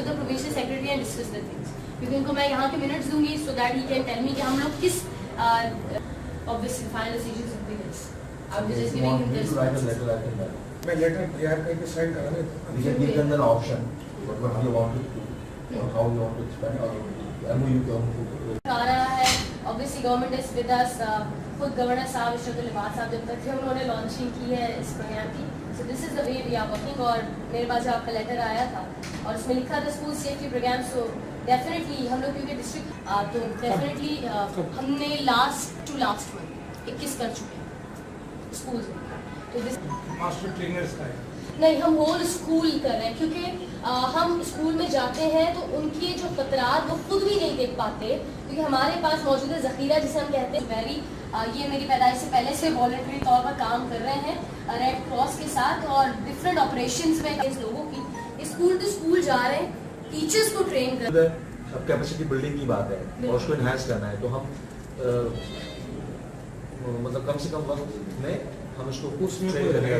The provincial secretary and discuss the things, क्योंकि उनको मैं यहाँ के मिनट्स दूंगी so that he can tell me कि हम लोग किस obviously final decisions will be this. I will just giving him this. मैं लेटर यार कहीं पे साइन करा देता We can give them an option what you want to do or how you want to expand or MOU you want to आ रहा है obviously government is with us. खुद governor साहब इशरत लिबास साहब जब तक थे उन्होंने लॉन्चिंग की है इस प्रोग्राम की। So this is the way we are working. और मेरे पास जो आपका लेटर आया था और उसमें लिखा था school safety program, so definitely हम लोग क्योंकि डिस्ट्रिक्ट तो डेफिनेटली हमने लास्ट मंथ 21 कर चुके हैं स्कूल में। तो दिस मास्टर ट्रेनर्स का है। नहीं, हम होल स्कूल कर रहे हैं क्योंकि हम स्कूल में जाते हैं तो उनकी जो कतरात वो खुद भी नहीं देख पाते, क्योंकि हमारे पास मौजूद है ज़ख़ीरा जिसे हम कहते हैं वेरी। ये मेरी पैदाइश से पहले से वॉलंटरी तौर पर काम कर रहे हैं रेड क्रॉस के साथ और डिफरेंट ऑपरेशंस में इस लोगों की स्कूल टू स्कूल जा रहे हैं, टीचर्स को ट्रेन कर रहे हैं। अब कैपेसिटी बिल्डिंग की बात है और उसको इन्हांस करना है तो हम मतलब कम से कम वक्त में हम उसको कुछ ट्रेन करेंगे।